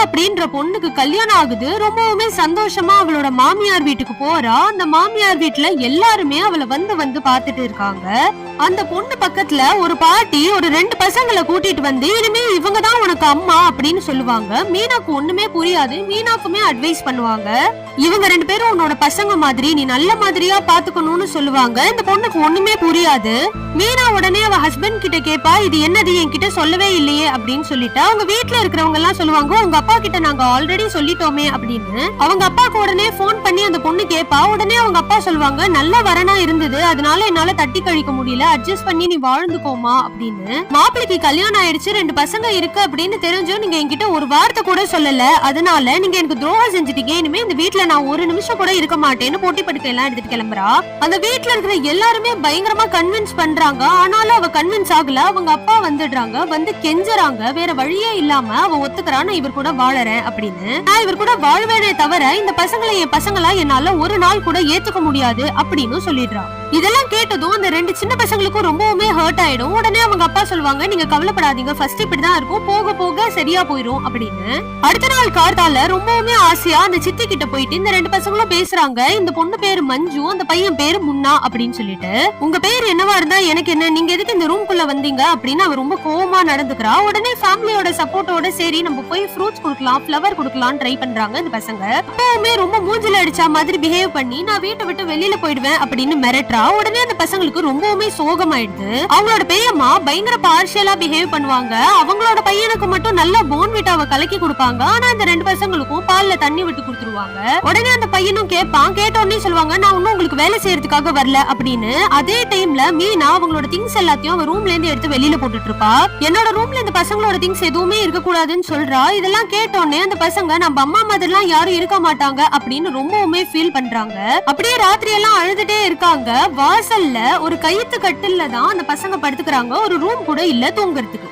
அப்படின்ற பொண்ணுக்கு கல்யாணம் ஆகுது. ரொம்பவுமே சந்தோஷமா அவளோட மாமியார் வீட்டுக்கு போறா. அந்த மாமியார் வீட்டுல எல்லாருமே அவளை வந்து வந்து பாத்துட்டு இருக்காங்க. அந்த பொண்ணு பக்கத்துல ஒரு பாட்டி ஒரு 2 பசங்களை கூட்டிட்டு வந்து, இனிமே இவங்கதான் உனக்கு அம்மா அப்படின்னு சொல்லுவாங்க. மீனாக்கு ஒண்ணுமே புரியாது. மீனாக்குமே அட்வைஸ் பண்ணுவாங்க. இவங்க 2 பேரும் உன்னோட பசங்க மாதிரி, நீ நல்ல மாதிரியா பாத்துக்கணும்னு சொல்லுவாங்க. இந்த பொண்ணுக்கு ஒண்ணுமே புரியாது. மீனா உடனே அவ ஹஸ்பண்ட் கிட்ட கேப்பா, இது என்னது என்கிட்ட சொல்லவே இல்லையே அப்படின்னு சொல்லிட்டு அவங்க வீட்டுல இருக்கிறவங்க எல்லாம் சொல்லுவாங்க, உங்க அப்பா கிட்ட நாங்க ஆல்ரெடி சொல்லிட்டோமே அப்படின்னு. அவங்க அப்பாக்கு உடனே போன் பண்ணி அந்த பொண்ணு கேப்பா. உடனே அவங்க அப்பா சொல்லுவாங்க, நல்ல வரனா இருந்தது, அதனால என்னால தட்டி கழிக்க முடியல, அட்ஜஸ்ட் பண்ணி நீ வாழ்ந்துக்கோமா அப்படின்னு. மாப்பிளைக்கு கல்யாணம் ஆயிடுச்சு, 2 பசங்க இருக்கு அப்படின்னு தெரிஞ்சும் நீங்க என்கிட்ட ஒரு வார்த்தை கூட சொல்லல, அதனால நீங்க எனக்கு துரோகம் செஞ்சுட்டீங்க, இனிமே இந்த வீட்டுல நான் ஒரு நிமிஷம் கூட இருக்க மாட்டேன்னு போட்டி படுக்கை எல்லாம் எடுத்துட்டு கிளம்புறா. அந்த வீட்டுல இருக்கிற எல்லாருமே பயங்கரமா கன்வின்ஸ் பண்றாங்க. ஆனாலும் அவ கன்வின்ஸ் ஆகல. அவங்க அப்பா வந்துடுறாங்க, வந்து கெஞ்சறாங்க. வேற வழியே இல்லாம அவ ஒத்துக்கிறா, நான் இவர் கூட வாழறேன் அப்படின்னு. நான் இவர் கூட வாழ்வேனே தவிர இந்த பசங்களை என் பசங்களா என்னால ஒரு நாள் கூட ஏத்துக்க முடியாது அப்படின்னு சொல்லிடுறா. இதெல்லாம் கேட்டதும் அந்த 2 சின்ன பசங்களுக்கும் ரொம்பவுமே ஹர்ட் ஆயிடும். உடனே அவங்க அப்பா சொல்லுவாங்க, நீங்க கவலைப்படாதீங்க, ஃபர்ஸ்ட் இப்படிதான் இருக்கும், போக போக சரியா போயிரும் அப்படின்னு. அடுத்த நாள் கார்த்தால ரொம்பவுமே ஆசையா அந்த சித்தி கிட்ட போயிட்டு இந்த 2 பசங்களும் பேசுறாங்க. இந்த பொண்ணு பேரு மஞ்சு, அந்த பையன் பேரு முன்னா அப்படின்னு சொல்லிட்டு, உங்க பேர் என்னவா இருந்தா எனக்கு என்ன, நீங்க எதுக்கு இந்த ரூம்குள்ள வந்தீங்க அப்படின்னு அவ ரொம்ப கோவமா நடந்துக்கிறா. உடனே ஃபேமிலியோட சப்போர்ட்டோட சரி நம்ம போய் ஃப்ரூட்ஸ் கொடுக்கலாம், ஃப்ளவர் கொடுக்கலாம் ட்ரை பண்றாங்க இந்த பசங்க. அப்பவுமே ரொம்ப மூஞ்சில அடிச்சா மாதிரி பிஹேவ் பண்ணி, நான் வீட்டை விட்டு வெளியில போயிடுவேன் அப்படின்னு மிரட்டுறா. உடனே அந்த பசங்களுக்கு ரொம்பவுமே சோகமாயிடுது. அவங்களோட பெரியம்மா பயங்கர பார்ஷியலா பிஹேவ் பண்ணுவாங்க. அவங்களோட பையனுக்கு மட்டும் நல்ல போன்விட்டாவை கலக்கி கொடுப்பாங்க. ஆனா இந்த 2 பசங்களுக்கும் பால்ல தண்ணி விட்டு கொடுத்துருவாங்க. உடனே அந்த பையனும் கேட்பான். கேட்டோடனே சொல்லுவாங்க, நான் இன்னும் உங்களுக்கு வேலை செய்யறதுக்காக வரல அப்படின்னு. அதே டைம்ல மீனா அவங்களோட திங்ஸ் எல்லாத்தையும் அவ ரூம்ல இருந்து எடுத்து வெளியில போட்டுட்டு இருப்பா. என்னோட ரூம்ல இந்த பசங்களோட திங்ஸ் எதுவுமே இருக்க கூடாதுன்னு சொல்றா. இதெல்லாம் கேட்டோடனே அந்த பசங்க நம்ம அம்மா மாதிரி எல்லாம் யாரும் இருக்க மாட்டாங்க அப்படின்னு ரொம்பவுமே ஃபீல் பண்றாங்க. அப்படியே ராத்திரி எல்லாம் அழுதுட்டே இருக்காங்க. வாசல்ல ஒரு கயித்து கட்டில்ல தான் அந்த பசங்க படுத்துக்கிறாங்க. ஒரு ரூம் கூட இல்ல தூங்குறதுக்கு.